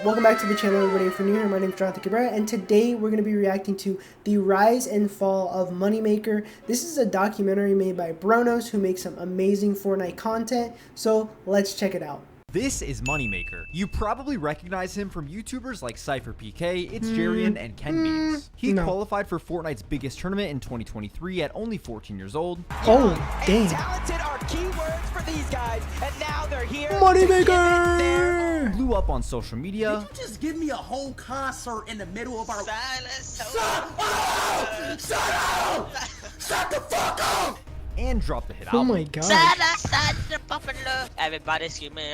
Welcome back to the channel, everybody. If you're new here, my name is Jonathan Cabrera, and today we're going to be reacting to the rise and fall of Moneymaker. This is a documentary made by Bronos, who makes some amazing Fortnite content, so let's check it out. This is Moneymaker. You probably recognize him from YouTubers like CypherPK, It's Jarian, and KenBeans. He qualified for Fortnite's biggest tournament in 2023 at only 14 years old. Oh, dang. Talented are keywords for these guys, and now they're here. Moneymaker! Blew up on social media. Did you just give me a whole concert in the middle of our... Silence. Shut up! Shut the fuck up! And dropped the hit Oh album. my god. Everybody screaming,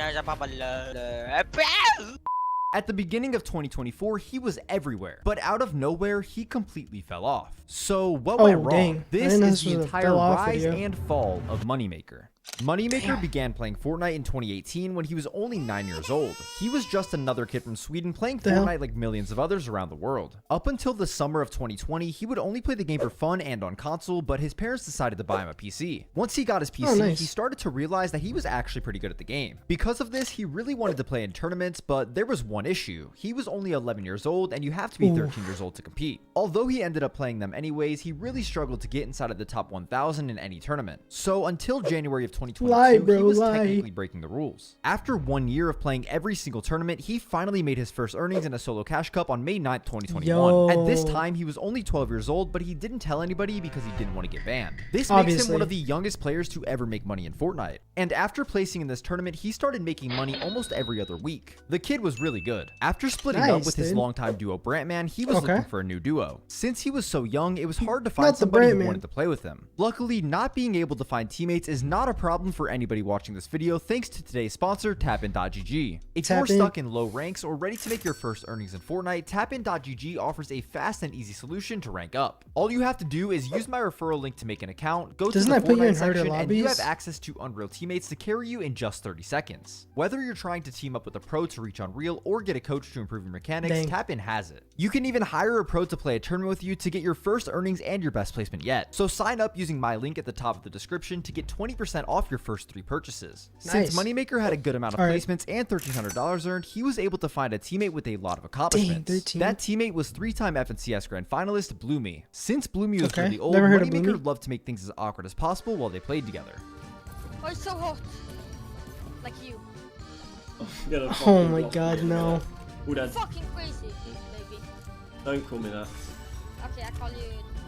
At the beginning of 2024, he was everywhere, but out of nowhere, he completely fell off. So what went wrong? Dang. This is the entire fell off rise video. and fall of Moneymaker. Moneymaker began playing Fortnite in 2018 when he was only 9 years old. He was just another kid from Sweden playing Fortnite like millions of others around the world. Up until the summer of 2020, he would only play the game for fun and on console, but his parents decided to buy him a PC. Once he got his PC, he started to realize that he was actually pretty good at the game. Because of this, he really wanted to play in tournaments, but there was one issue. He was only 11 years old, and you have to be 13 years old to compete. Although he ended up playing them anyways, he really struggled to get inside of the top 1,000 in any tournament. So until January of 2022, he was technically breaking the rules. After 1 year of playing every single tournament, he finally made his first earnings in a solo cash cup on May 9th, 2021. At this time, he was only 12 years old, but he didn't tell anybody because he didn't want to get banned. This makes him one of the youngest players to ever make money in Fortnite. And after placing in this tournament, he started making money almost every other week. The kid was really good. After splitting up with his longtime duo Brantman, he was looking for a new duo. Since he was so young, it was hard to find somebody who wanted to play with him. Luckily, not being able to find teammates is not a problem for anybody watching this video thanks to today's sponsor, Tapin.gg. If you're stuck in low ranks or ready to make your first earnings in Fortnite, Tapin.gg offers a fast and easy solution to rank up. All you have to do is use my referral link to make an account, go to the Fortnite section, and you have access to Unreal teammates to carry you in just 30 seconds. Whether you're trying to team up with a pro to reach Unreal or get a coach to improve your mechanics, Tapin has it. You can even hire a pro to play a tournament with you to get your first earnings and your best placement yet. So sign up using my link at the top of the description to get 20% off your first 3 purchases. Since Moneymaker had a good amount of placements and $1,300 earned, he was able to find a teammate with a lot of accomplishments. That teamate was 3-time FNCS Grand Finalist Bloomy. Since Bloomy was really old, Moneymaker loved to make things as awkward as possible while they played together. Oh, it's so hot. Like you. Oh my god, no. You're fucking crazy, baby. Don't call me that. Okay, I call you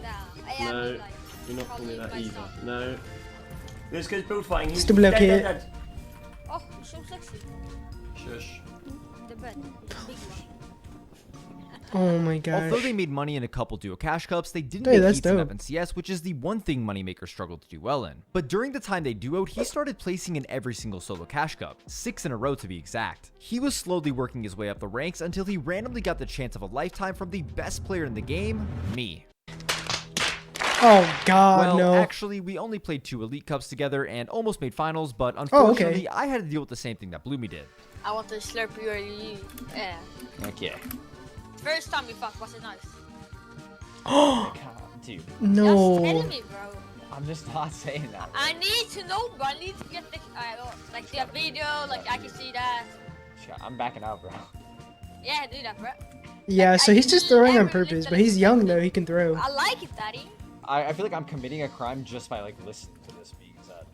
that. No, you're not calling me that either. No. This kid's bullfighting. He's dead. Oh, you're so sexy. Shush. The bed. Big one. Oh my gosh. Although they made money in a couple duo cash cups, they didn't make heats in FNCS, which is the one thing Moneymaker struggled to do well in. But during the time they duoed, he started placing in every single solo cash cup, 6 in a row to be exact. He was slowly working his way up the ranks until he randomly got the chance of a lifetime from the best player in the game, me. Oh god, well, no. Actually, we only played 2 Elite Cups together and almost made finals, but unfortunately, I had to deal with the same thing that Bloomy did. I want to slurp your... Yeah. Okay. First time we fucked, was it nice? Oh, dude. No. Just tell me, bro. I'm just not saying that. I need to know, bro. I need to get the... like, the video, like, I can see that. I'm backing out, bro. Yeah, do that, bro. Yeah, like, so he's just throwing on purpose, but he's young, though. He can throw. I like it, daddy. I feel like I'm committing a crime just by, like, listening to this being said.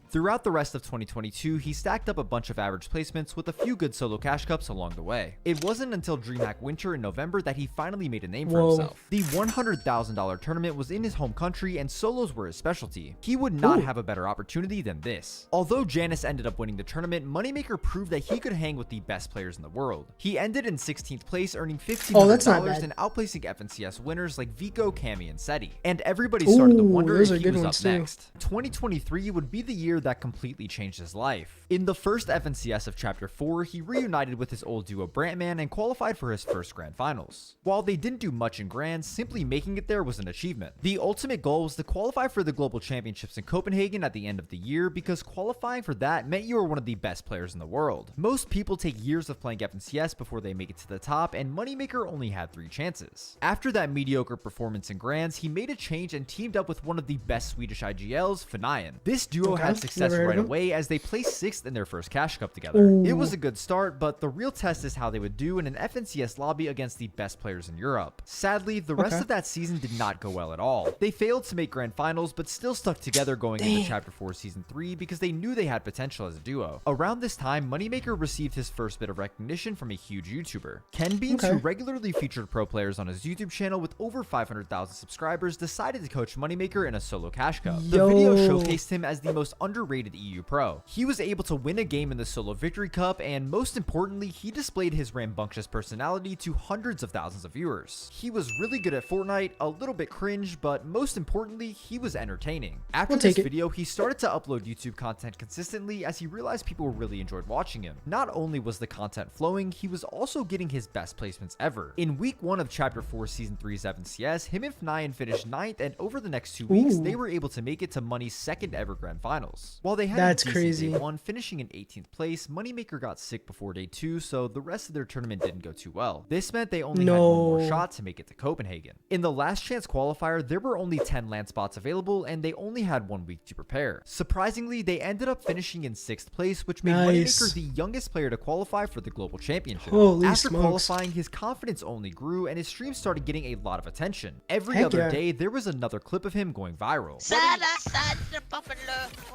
Throughout the rest of 2022, he stacked up a bunch of average placements with a few good solo cash cups along the way. It wasn't until DreamHack Winter in November that he finally made a name for himself. The $100,000 tournament was in his home country and solos were his specialty. He would not have a better opportunity than this. Although Janice ended up winning the tournament, Moneymaker proved that he could hang with the best players in the world. He ended in 16th place, earning $1,500 and outplacing FNCS winners like Vico, Cammy, and Seti. And everybody started to wonder if he was up next. 2023 would be the year that completely changed his life. In the first FNCS of Chapter 4, he reunited with his old duo Brantman and qualified for his first Grand Finals. While they didn't do much in Grands, simply making it there was an achievement. The ultimate goal was to qualify for the Global Championships in Copenhagen at the end of the year because qualifying for that meant you were one of the best players in the world. Most people take years of playing FNCS before they make it to the top, and Moneymaker only had 3 chances. After that mediocre performance in Grands, he made a change and teamed up with one of the best Swedish IGLs, Fnayan. This duo had success Never heard right of him. away as they placed 6th in their first Cash Cup together. It was a good start, but the real test is how they would do in an FNCS lobby against the best players in Europe. Sadly, the rest of that season did not go well at all. They failed to make grand finals, but still stuck together going into Chapter 4 Season 3 because they knew they had potential as a duo. Around this time, Moneymaker received his first bit of recognition from a huge YouTuber. Ken Beans, who regularly featured pro players on his YouTube channel with over 500,000 subscribers, decided to coach Moneymaker in a solo Cash Cup. The video showcased him as the most underrated EU pro. He was able to win a game in the solo victory cup, and most importantly, he displayed his rambunctious personality to hundreds of thousands of viewers. He was really good at Fortnite, a little bit cringe, but most importantly, he was entertaining. After this video, he started to upload YouTube content consistently as he realized people really enjoyed watching him. Not only was the content flowing, he was also getting his best placements ever. In week 1 of Chapter 4 Season 3's FNCS, him and Fnayan finished 9th, and over the next 2 weeks, they were able to make it to Money's second ever grand finals. While they had a decent day 1, finishing in 18th place, Moneymaker got sick before day 2, so the rest of their tournament didn't go too well. This meant they only had one more shot to make it to Copenhagen. In the last chance qualifier, there were only 10 land spots available, and they only had 1 week to prepare. Surprisingly, they ended up finishing in 6th place, which made Moneymaker the youngest player to qualify for the global championship. After qualifying, his confidence only grew, and his stream started getting a lot of attention. Every other day, there was another clip of him going viral.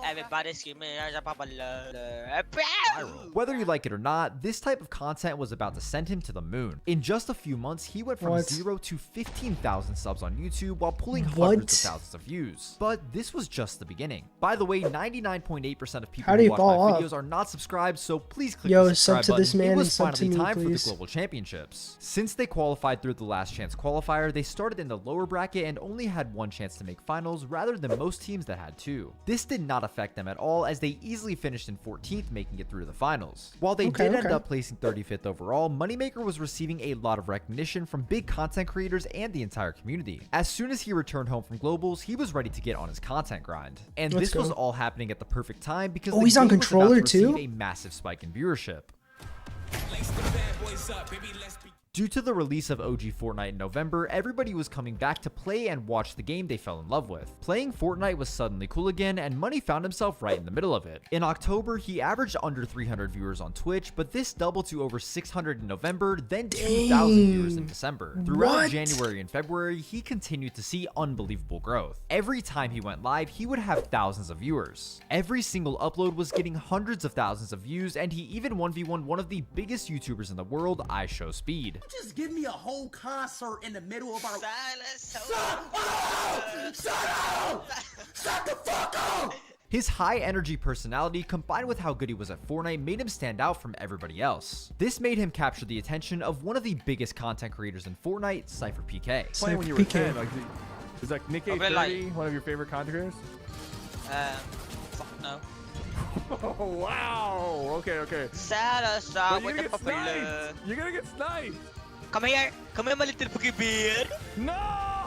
Everybody screaming, Whether you like it or not, this type of content was about to send him to the moon. In just a few months, he went from 0 to 15,000 subs on YouTube while pulling hundreds of thousands of views. But this was just the beginning. By the way, 99.8% of people who watch my videos are not subscribed, so please click the subscribe button. It was finally time for the global championships. Since they qualified through the last chance qualifier, they started in the lower bracket and only had 1 chance to make finals rather than most teams that had 2. This did not affect them at all as they easily finished in 14th, making it through the finals. While they did end up placing 35th overall, Moneymaker was receiving a lot of recognition from big content creators and the entire community. As soon as he returned home from globals, he was ready to get on his content grind. And this was all happening at the perfect time because he's on controller too? A massive spike in viewership. Due to the release of OG Fortnite in November, everybody was coming back to play and watch the game they fell in love with. Playing Fortnite was suddenly cool again, and Money found himself right in the middle of it. In October, he averaged under 300 viewers on Twitch, but this doubled to over 600 in November, then 2,000 viewers in December. Throughout January and February, he continued to see unbelievable growth. Every time he went live, he would have thousands of viewers. Every single upload was getting hundreds of thousands of views, and he even 1v1 one of the biggest YouTubers in the world, iShowSpeed. Just give me a whole concert in the middle of our. Shut the fuck up! His high energy personality combined with how good he was at Fortnite made him stand out from everybody else. This made him capture the attention of one of the biggest content creators in Fortnite, Cypher PK. Playing when you were 10, like, is like Nick 830 one of your favorite content creators? Fuck no. Oh wow! Okay. Sad, You're gonna get sniped! You're gonna get sniped! Come here, my little pookie bear. No!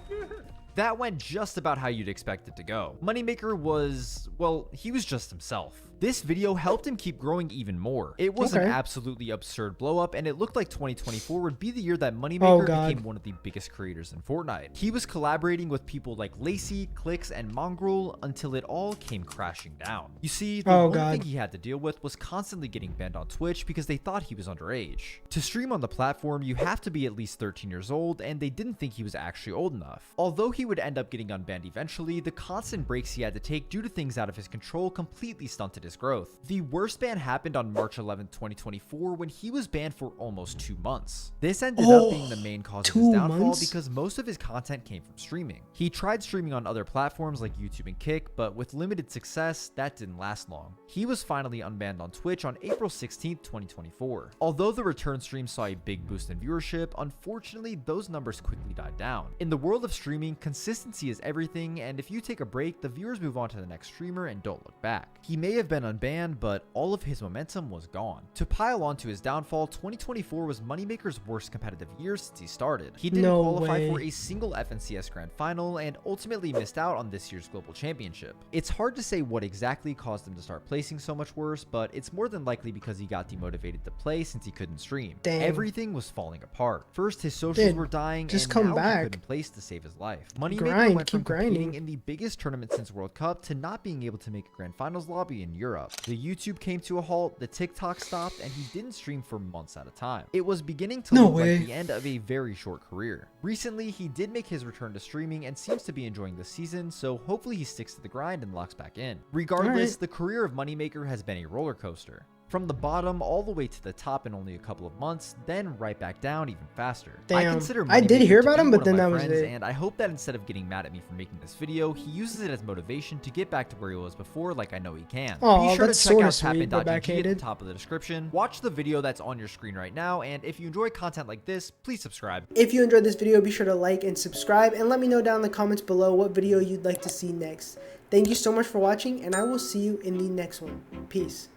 Dude. That went just about how you'd expect it to go. Moneymaker was, well, he was just himself. This video helped him keep growing even more. It was an absolutely absurd blow up, and it looked like 2024 would be the year that Moneymaker became one of the biggest creators in Fortnite. He was collaborating with people like Lacey, Clicks, and Mongrel until it all came crashing down. You see, the one thing he had to deal with was constantly getting banned on Twitch because they thought he was underage. To stream on the platform, you have to be at least 13 years old, and they didn't think he was actually old enough. Although he would end up getting unbanned eventually, the constant breaks he had to take due to things out of his control completely stunted his growth. The worst ban happened on March 11, 2024 when he was banned for almost 2 months. This ended up being the main cause of his downfall because most of his content came from streaming. He tried streaming on other platforms like YouTube and Kick, but with limited success, that didn't last long. He was finally unbanned on Twitch on April 16, 2024. Although the return stream saw a big boost in viewership, unfortunately those numbers quickly died down. In the world of streaming, consistency is everything, and if you take a break, the viewers move on to the next streamer and don't look back. He may have been been unbanned, but all of his momentum was gone. To pile on to his downfall, 2024 was Moneymaker's worst competitive year since he started. He didn't qualify for a single FNCS Grand Final and ultimately missed out on this year's Global Championship. It's hard to say what exactly caused him to start placing so much worse, but it's more than likely because he got demotivated to play since he couldn't stream. Dang. Everything was falling apart. First, his socials were dying, just and come now back. he couldn't place to save his life. Moneymaker Grind, went keep from competing grinding. in the biggest tournament since World Cup to not being able to make a Grand Finals lobby in Europe. The YouTube came to a halt, the TikTok stopped, and he didn't stream for months at a time. It was beginning to look like the end of a very short career. Recently, he did make his return to streaming and seems to be enjoying the season, so hopefully he sticks to the grind and locks back in. Regardless, the career of Moneymaker has been a roller coaster. From the bottom all the way to the top in only a couple of months, then right back down even faster. I consider I did Moneymaker hear to about be him, one but of then my that was friends, it. and I hope that instead of getting mad at me for making this video, he uses it as motivation to get back to where he was before, like I know he can. Oh, Be sure to that's check out sorta sweet, but tapin.gg at the backhanded. top of the description. Watch the video that's on your screen right now, and if you enjoy content like this, please subscribe. If you enjoyed this video, be sure to like and subscribe, and let me know down in the comments below what video you'd like to see next. Thank you so much for watching, and I will see you in the next one. Peace.